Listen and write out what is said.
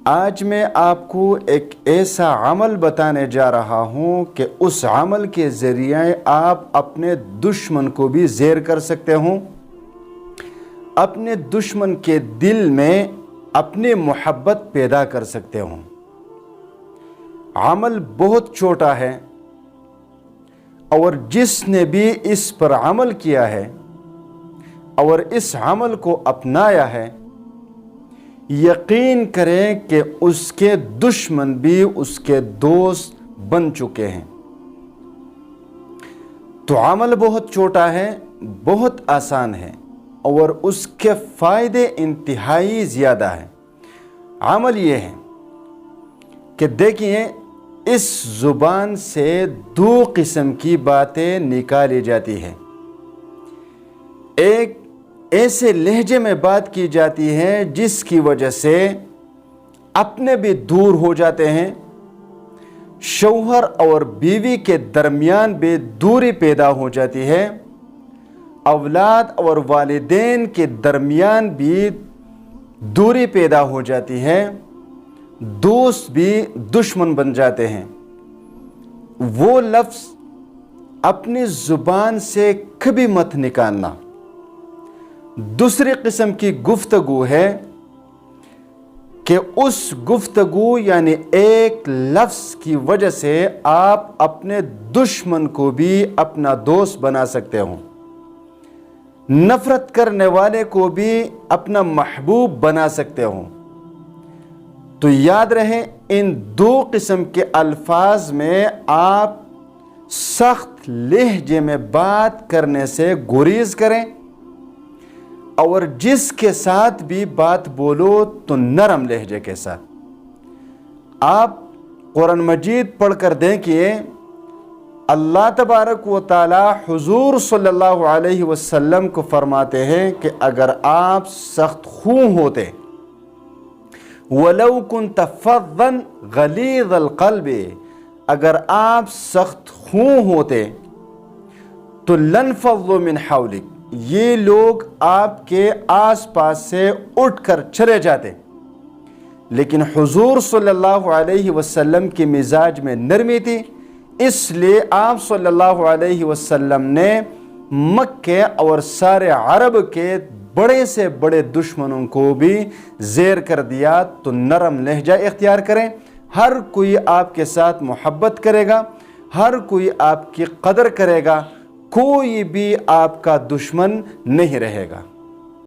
آج میں آپ کو ایک ایسا عمل بتانے جا رہا ہوں کہ اس عمل کے ذریعے آپ اپنے دشمن کو بھی زیر کر سکتے ہوں، اپنے دشمن کے دل میں اپنی محبت پیدا کر سکتے ہوں۔ عمل بہت چھوٹا ہے، اور جس نے بھی اس پر عمل کیا ہے اور اس عمل کو اپنایا ہے، یقین کریں کہ اس کے دشمن بھی اس کے دوست بن چکے ہیں۔ تو عمل بہت چھوٹا ہے، بہت آسان ہے، اور اس کے فائدے انتہائی زیادہ ہیں۔ عمل یہ ہے کہ دیکھیں، اس زبان سے دو قسم کی باتیں نکالی جاتی ہیں۔ ایک ایسے لہجے میں بات کی جاتی ہے جس کی وجہ سے اپنے بھی دور ہو جاتے ہیں، شوہر اور بیوی کے درمیان بھی دوری پیدا ہو جاتی ہے، اولاد اور والدین کے درمیان بھی دوری پیدا ہو جاتی ہے، دوست بھی دشمن بن جاتے ہیں۔ وہ لفظ اپنی زبان سے کبھی مت نکالنا۔ دوسری قسم کی گفتگو ہے کہ اس گفتگو یعنی ایک لفظ کی وجہ سے آپ اپنے دشمن کو بھی اپنا دوست بنا سکتے ہوں، نفرت کرنے والے کو بھی اپنا محبوب بنا سکتے ہوں۔ تو یاد رہے، ان دو قسم کے الفاظ میں آپ سخت لہجے میں بات کرنے سے گریز کریں، اور جس کے ساتھ بھی بات بولو تو نرم لہجے کے ساتھ۔ آپ قرآن مجید پڑھ کر دیکھیے، اللہ تبارک و تعالی حضور صلی اللہ علیہ وسلم کو فرماتے ہیں کہ اگر آپ سخت خو ہوتے، وَلَوْ كُنْتَ فَظًّا غَلِيظَ الْقَلْبِ، اگر آپ سخت خو ہوتے تو لَانفَضُّوا مِنْ حَوْلِكَ، یہ لوگ آپ کے آس پاس سے اٹھ کر چلے جاتے۔ لیکن حضور صلی اللہ علیہ وسلم کی مزاج میں نرمی تھی، اس لیے آپ صلی اللہ علیہ وسلم نے مکے اور سارے عرب کے بڑے سے بڑے دشمنوں کو بھی زیر کر دیا۔ تو نرم لہجہ اختیار کریں، ہر کوئی آپ کے ساتھ محبت کرے گا، ہر کوئی آپ کی قدر کرے گا، کوئی بھی آپ کا دشمن نہیں رہے گا۔